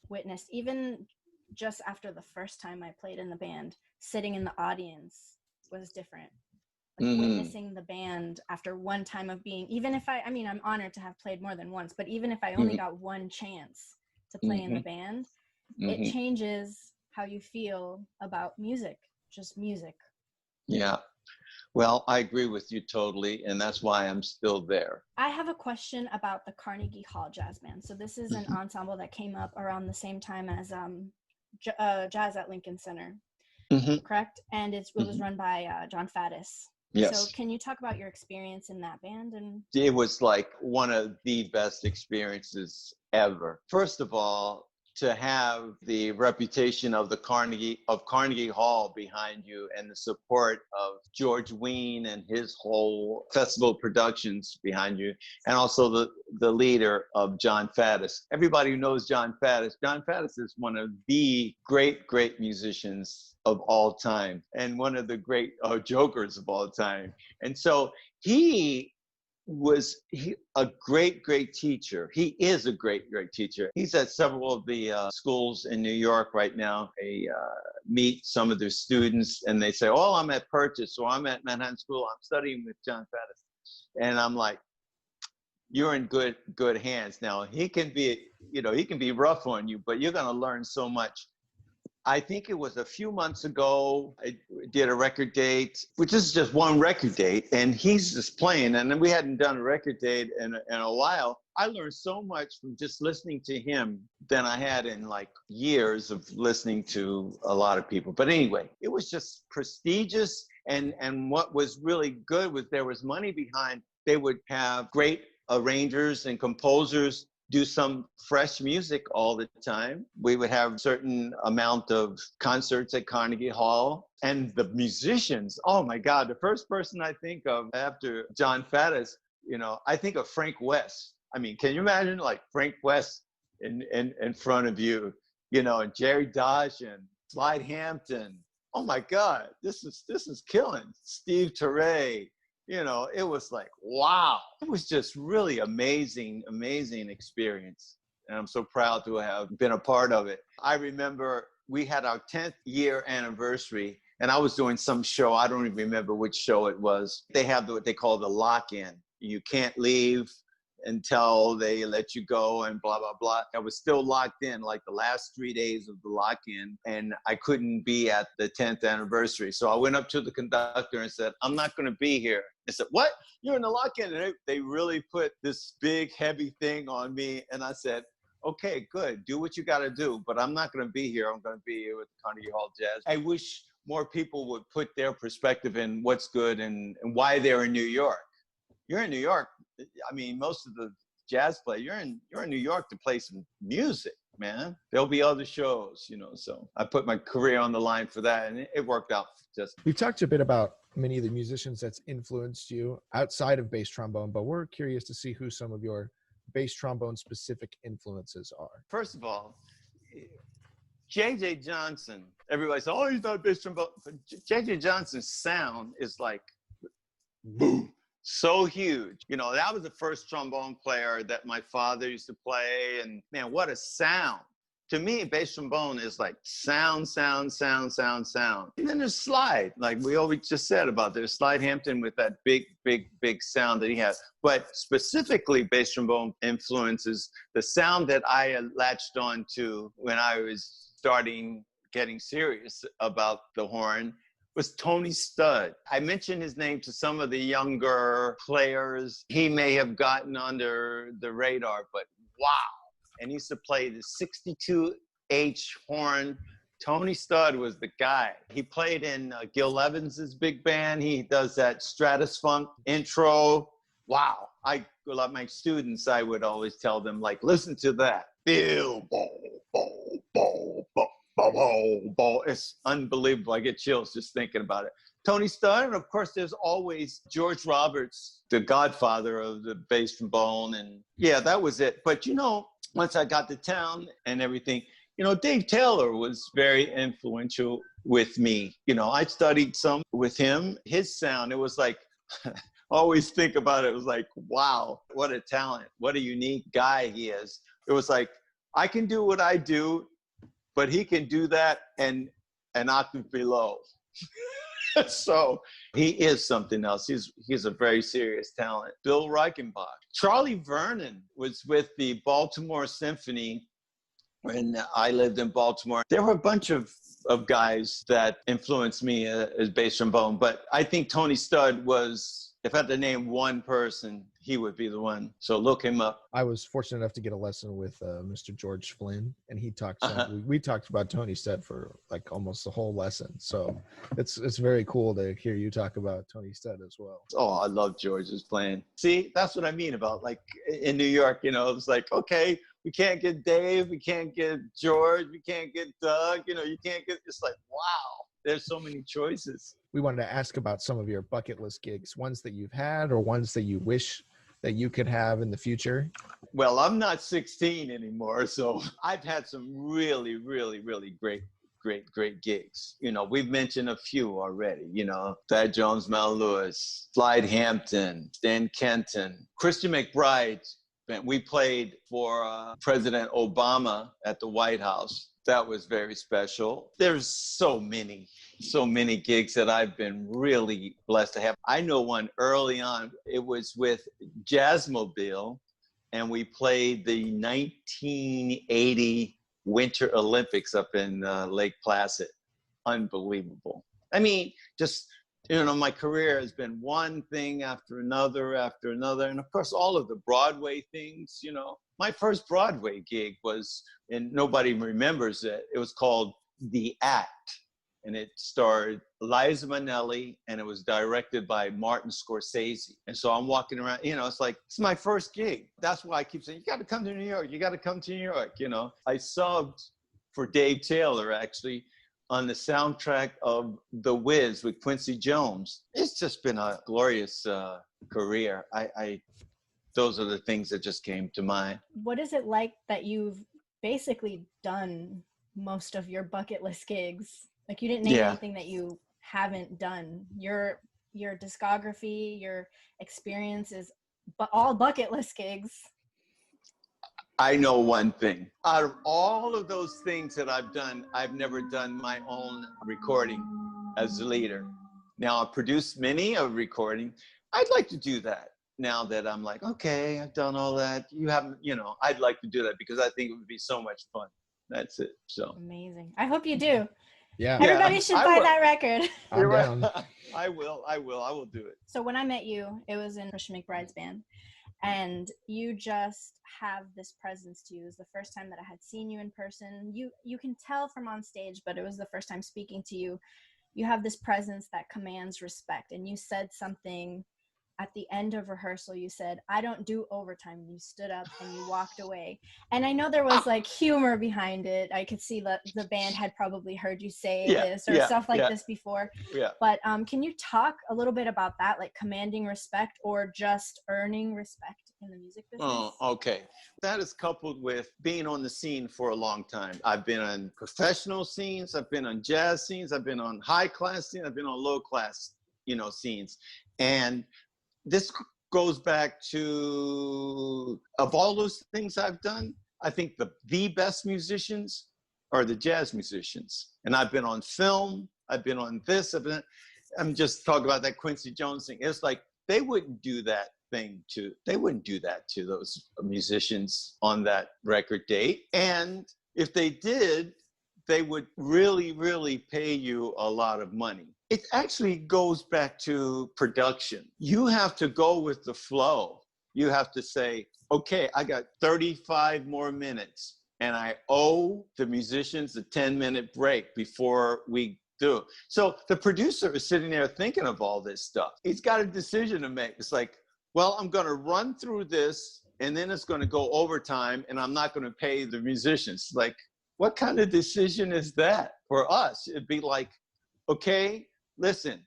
witnessed. Even just after the first time I played in the band, sitting in the audience was different. Like witnessing the band after one time of being, even if I mean, I'm honored to have played more than once, but even if I only got one chance to play in the band, it changes how you feel about music, just music. Yeah. Well, I agree with you totally, and that's why I'm still there. I have a question about the Carnegie Hall Jazz Band. So this is an ensemble that came up around the same time as Jazz at Lincoln Center, correct? And it was run by John Faddis. Yes. So can you talk about your experience in that band? And it was like one of the best experiences ever. First of all, to have the reputation of Carnegie Hall behind you, and the support of George Wein and his whole festival productions behind you, and also the leader of John Faddis. Everybody who knows John Faddis is one of the great musicians of all time, and one of the great jokers of all time. And so he was a great teacher. He is a great teacher. He's at several of the schools in New York right now. They meet some of their students and they say, oh, I'm at Purchase, or I'm at Manhattan School, I'm studying with John Faddis. And I'm like, you're in good hands. Now he can be rough on you, but you're going to learn so much. I think it was a few months ago, I did a record date, which is just one record date, and he's just playing, and we hadn't done a record date in a while. I learned so much from just listening to him than I had in like years of listening to a lot of people. But anyway, it was just prestigious, and what was really good was there was money behind. They would have great arrangers and composers do some fresh music all the time. We would have a certain amount of concerts at Carnegie Hall. And the musicians, oh my God, the first person I think of after John Faddis, I think of Frank West. I mean, can you imagine like Frank West in front of you, and Jerry Dodge and Slide Hampton. Oh my God, this is killing. Steve Turre. It was like, wow. It was just really amazing experience. And I'm so proud to have been a part of it. I remember we had our 10th year anniversary, and I was doing some show. I don't even remember which show it was. They have what they call the lock-in. You can't leave until they let you go and blah, blah, blah. I was still locked in like the last 3 days of the lock-in, and I couldn't be at the 10th anniversary. So I went up to the conductor and said, I'm not going to be here. I said, what? You're in the lock-in? And they really put this big, heavy thing on me. And I said, okay, good. Do what you got to do. But I'm not going to be here. I'm going to be here with Carnegie Hall Jazz. I wish more people would put their perspective in what's good and why they're in New York. You're in New York. I mean, most of the jazz play, you're in New York to play some music, man. There'll be other shows, so I put my career on the line for that, and it worked out just. We've talked a bit about many of the musicians that's influenced you outside of bass trombone, but we're curious to see who some of your bass trombone specific influences are. First of all, J.J. Johnson. Everybody says, oh, he's not bass trombone. But J.J. Johnson's sound is like, boom. So huge. That was the first trombone player that my father used to play. And man, what a sound. To me, bass trombone is like sound. And then there's slide, like we always just said about there's Slide Hampton with that big sound that he has. But specifically, bass trombone influences the sound that I latched on to when I was getting serious about the horn. Was Tony Studd. I mentioned his name to some of the younger players. He may have gotten under the radar, but wow. And he used to play the 62H horn. Tony Studd was the guy. He played in Gil Evans's big band. He does that Stratus Funk intro. Wow. My students, I would always tell them, like, listen to that. Bill, bo. It's unbelievable. I get chills just thinking about it. Tony Studd, and of course, there's always George Roberts, the godfather of the bass trombone. And yeah, that was it. But, you know, once I got to town and everything, you know, Dave Taylor was very influential with me. You know, I studied some with him. His sound, it was like, always think about it. It was like, wow, what a talent, what a unique guy he is. It was like, I can do what I do, but he can do that and an octave below. So he is something else. He's a very serious talent. Bill Reichenbach. Charlie Vernon was with the Baltimore Symphony when I lived in Baltimore. There were a bunch of guys that influenced me as bass trombone, but I think Tony Studd was, if I had to name one person, he would be the one. So look him up. I was fortunate enough to get a lesson with Mr. George Flynn, and he talked. We talked about Tony Studd for like almost the whole lesson. So it's very cool to hear you talk about Tony Studd as well. Oh, I love George's playing. See, that's what I mean about like in New York. You know, it's like, okay, we can't get Dave, we can't get George, we can't get Doug. You know, you can't get. It's like, wow, there's so many choices. We wanted to ask about some of your bucket list gigs, ones that you've had or ones that you wish that you could have in the future. Well, I'm not 16 anymore, so I've had some really, really, really great gigs. You know, we've mentioned a few already, you know, Thad Jones, Mel Lewis, Clyde Hampton, Stan Kenton, Christian McBride. We played for President Obama at the White House. That was very special. There's so many gigs that I've been really blessed to have. I know one early on. It was with Jazzmobile, and we played the 1980 Winter Olympics up in Lake Placid. Unbelievable. I mean, just, you know, my career has been one thing after another. And of course, all of the Broadway things, you know. My first Broadway gig was, and nobody remembers it, it was called The Act. And it starred Liza Minnelli, and it was directed by Martin Scorsese. And so I'm walking around, you know, it's like, it's my first gig. That's why I keep saying, you got to come to New York. You got to come to New York, you know. I subbed for Dave Taylor, actually, on the soundtrack of The Wiz with Quincy Jones. It's just been a glorious career. Those are the things that just came to mind. What is it like that you've basically done most of your bucket list gigs? Like, you didn't name anything that you haven't done. Your discography, your experience is all bucket list gigs. I know one thing. Out of all of those things that I've done, I've never done my own recording as a leader. Now, I've produced many a recording. I'd like to do that. Now that I'm like, okay, I've done all that. You haven't, you know, I'd like to do that because I think it would be so much fun. That's it. So amazing. I hope you do. Yeah. Everybody should buy that record. I'm down. I will do it. So when I met you, it was in Christian McBride's band, and you just have this presence to you. It was the first time that I had seen you in person. You can tell from on stage, but it was the first time speaking to you. You have this presence that commands respect, and you said something at the end of rehearsal. You said, "I don't do overtime." And you stood up and you walked away. And I know there was like humor behind it. I could see that the band had probably heard you say this or stuff like this before. Yeah. But can you talk a little bit about that, like commanding respect or just earning respect in the music business? Oh, okay. That is coupled with being on the scene for a long time. I've been on professional scenes. I've been on jazz scenes. I've been on high class scenes. I've been on low class, you know, scenes. And this goes back to, of all those things I've done, I think the best musicians are the jazz musicians. And I've been on film, I've been on this, I'm just talking about that Quincy Jones thing. It's like, they wouldn't do that to those musicians on that record date. And if they did, they would really, really pay you a lot of money. It actually goes back to production. You have to go with the flow. You have to say, okay, I got 35 more minutes and I owe the musicians a 10-minute break before we do. So the producer is sitting there thinking of all this stuff. He's got a decision to make. It's like, well, I'm going to run through this and then it's going to go overtime and I'm not going to pay the musicians. Like, what kind of decision is that for us? It'd be like, okay, listen,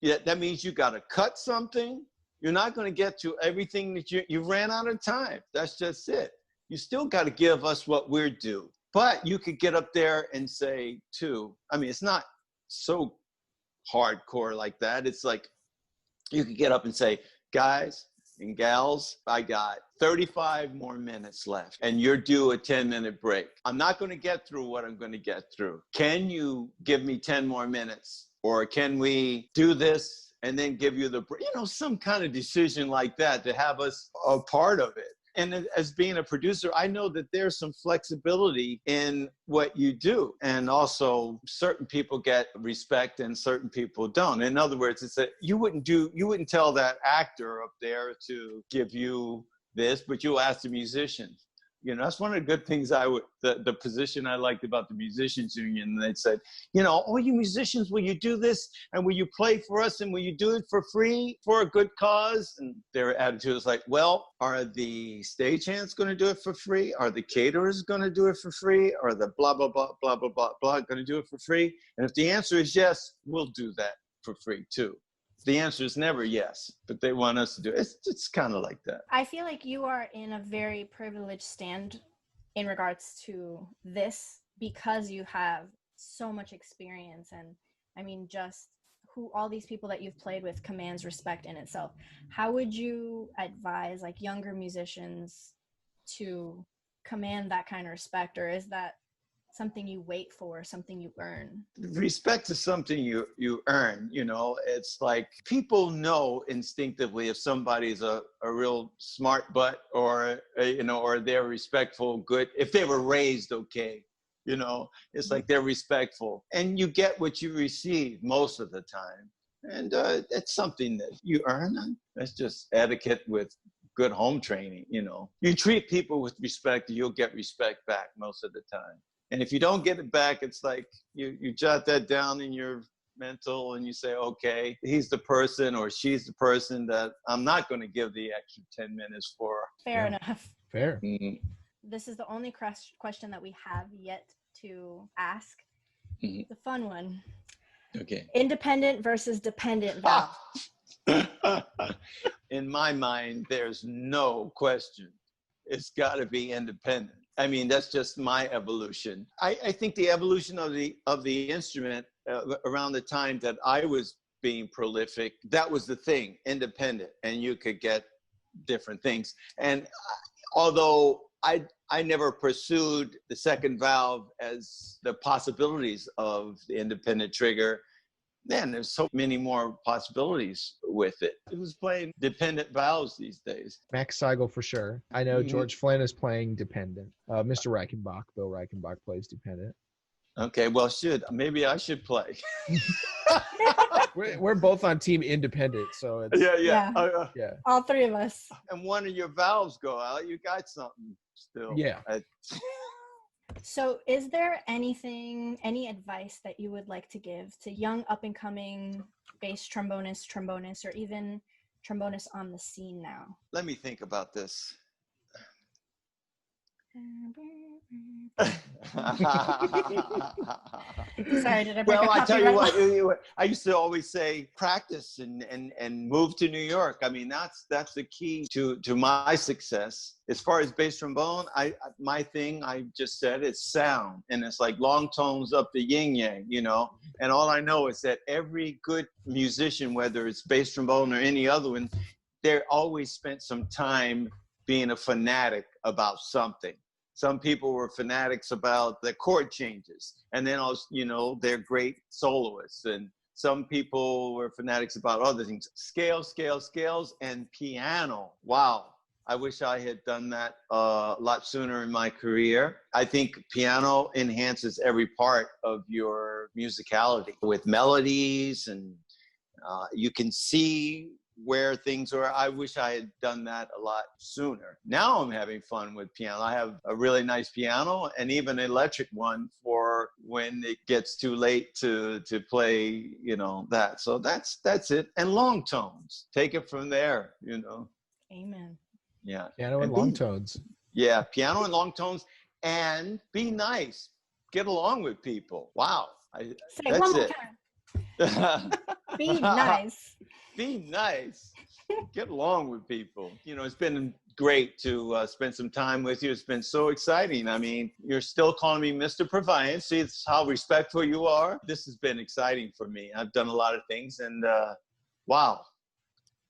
Yeah, that means you got to cut something. You're not going to get to everything that you ran out of time. That's just it. You still got to give us what we're due. But you could get up there and say, too, I mean, it's not so hardcore like that. It's like you could get up and say, guys and gals, I got 35 more minutes left and you're due a 10-minute break. I'm not going to get through what I'm going to get through. Can you give me 10 more minutes? Or can we do this and then give you the, some kind of decision like that to have us a part of it. And as being a producer, I know that there's some flexibility in what you do. And also certain people get respect and certain people don't. In other words, it's that you wouldn't tell that actor up there to give you this, but you'll ask the musicians. That's one of the good things the position I liked about the musicians union. They said, all you musicians, will you do this? And will you play for us? And will you do it for free for a good cause? And their attitude is like, well, are the stagehands going to do it for free? Are the caterers going to do it for free? Are the blah, blah, blah, blah, blah, blah, blah going to do it for free? And if the answer is yes, we'll do that for free too. The answer is never yes, but they want us to do it. It's kind of like that. I feel like you are in a very privileged stand in regards to this because you have so much experience. And I mean, just who all these people that you've played with commands respect in itself. How would you advise like younger musicians to command that kind of respect? Or is that something you wait for, something you earn? Respect is something you earn. It's like people know instinctively if somebody's a real smart butt or they're respectful, good, if they were raised okay. It's like they're respectful, and you get what you receive most of the time. And it's something that you earn. That's just etiquette with good home training. You treat people with respect, you'll get respect back most of the time. And if you don't get it back, it's like you jot that down in your mental and you say, okay, he's the person or she's the person that I'm not going to give the extra 10 minutes for. Fair enough. Fair. Mm-hmm. This is the only question that we have yet to ask. Mm-hmm. The fun one. Okay. Independent versus dependent valve. In my mind, there's no question. It's got to be independent. I mean, that's just my evolution. I think the evolution of the instrument around the time that I was being prolific, that was the thing, independent, and you could get different things. And although I never pursued the second valve as the possibilities of the independent trigger, man, there's so many more possibilities with it. Who's playing dependent valves these days? Max Seigel for sure. I know George Flynn is playing dependent. Mr. Reichenbach, Bill Reichenbach plays dependent. Okay, well, maybe I should play. We're both on team independent, so it's Yeah. All three of us. And one of your valves go out, you got something still. Yeah. So is there any advice that you would like to give to young up-and-coming bass trombonists, or even trombonists on the scene now? Let me think about this. Sorry, did I break Well, a I tell you copyright law? what, I used to always say practice and move to New York. I mean, that's the key to my success. As far as bass trombone, my thing, I just said, it's sound. And it's like long tones up the yin yang, And all I know is that every good musician, whether it's bass trombone or any other one, they're always spent some time being a fanatic about something. Some people were fanatics about the chord changes, and then also, they're great soloists. And some people were fanatics about other things. Scales, and piano. Wow. I wish I had done that a lot sooner in my career. I think piano enhances every part of your musicality with melodies, and you can see where things are. I wish I had done that a lot sooner. Now I'm having fun with piano. I have a really nice piano and even an electric one for when it gets too late to play, that. So that's it. And long tones. Take it from there, Amen. Yeah. Piano and long tones. Yeah, piano and long tones, and be nice. Get along with people. Wow. Say it one more time. Be nice. Be nice. Get along with people. You know, it's been great to spend some time with you. It's been so exciting. I mean, you're still calling me Mr. Purviance. See, it's how respectful you are. This has been exciting for me. I've done a lot of things, and wow.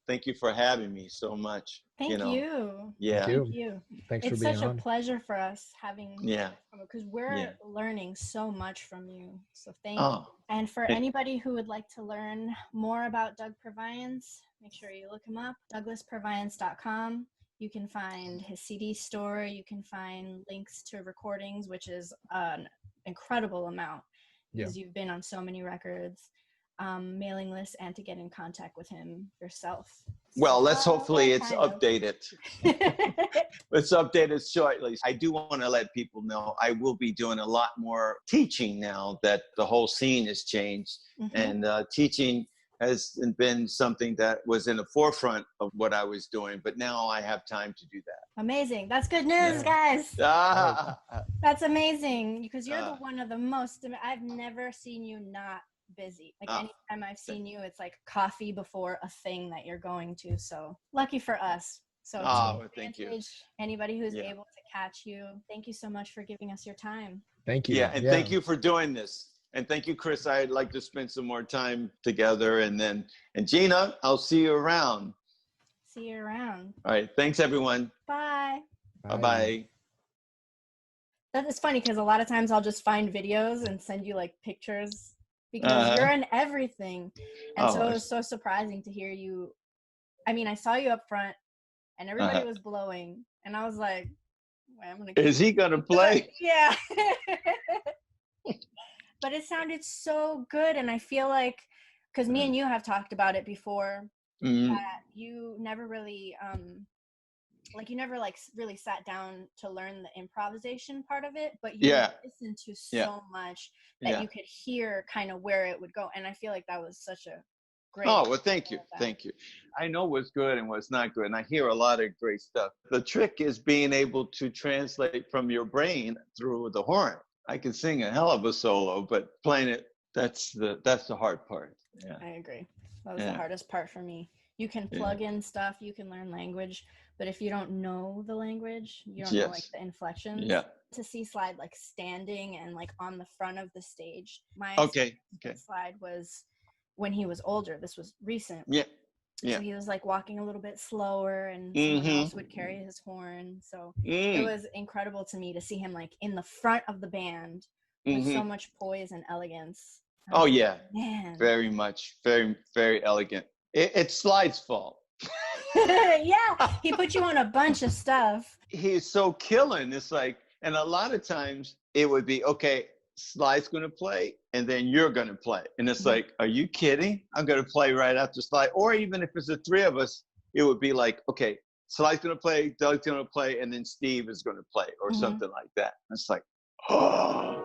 Thank you for having me so much. Thank you. Yeah. Thank you. Thanks it's for being such on. a pleasure for us having because we're learning so much from you. So thank you. And for anybody who would like to learn more about Doug Purviance, make sure you look him up, douglaspurviance.com. You can find his CD store. You can find links to recordings, which is an incredible amount because you've been on so many records. Mailing list, and to get in contact with him yourself. Well, let's hopefully it's updated. It's updated shortly. I do want to let people know I will be doing a lot more teaching now that the whole scene has changed. And teaching has been something that was in the forefront of what I was doing, but now I have time to do that. Amazing. That's good news, guys. That's amazing because you're the one of the most, I've never seen you not busy. Like anytime I've seen you, it's like coffee before a thing that you're going to. So lucky for us. So thank you. Anybody who's able to catch you, thank you so much for giving us your time. Thank you. Yeah, and thank you for doing this. And thank you, Chris. I'd like to spend some more time together. And Gina, I'll see you around. See you around. All right. Thanks, everyone. Bye. Bye-bye. That is funny because a lot of times I'll just find videos and send you like pictures because you're in everything. And so it was so surprising to hear you. I mean, I saw you up front and everybody was blowing. And I was like, well, is he going to play? Yeah. But it sounded so good. And I feel like, because me and you have talked about it before, that you never really, really sat down to learn the improvisation part of it, but you listened to so much that you could hear kind of where it would go. And I feel like that was such a great. Oh, well, thank you. Thank you. I know what's good and what's not good. And I hear a lot of great stuff. The trick is being able to translate from your brain through the horn. I can sing a hell of a solo, but playing it, that's the hard part. Yeah. I agree. That was the hardest part for me. You can plug in stuff, you can learn language, but if you don't know the language, you don't know like the inflections. Yeah. To see Slide like standing and like on the front of the stage. My Slide was when he was older. This was recent. Yeah. So he was like walking a little bit slower and someone else would carry his horn. So it was incredible to me to see him like in the front of the band with so much poise and elegance. Oh yeah, man. Very much. Very, very elegant. It's Slide's fault. Yeah, he put you on a bunch of stuff. He's so killing. It's like, and a lot of times it would be, okay, Slide's going to play, and then you're going to play. And it's like, are you kidding? I'm going to play right after Slide. Or even if it's the three of us, it would be like, okay, Slide's going to play, Doug's going to play, and then Steve is going to play, or something like that. It's like, oh.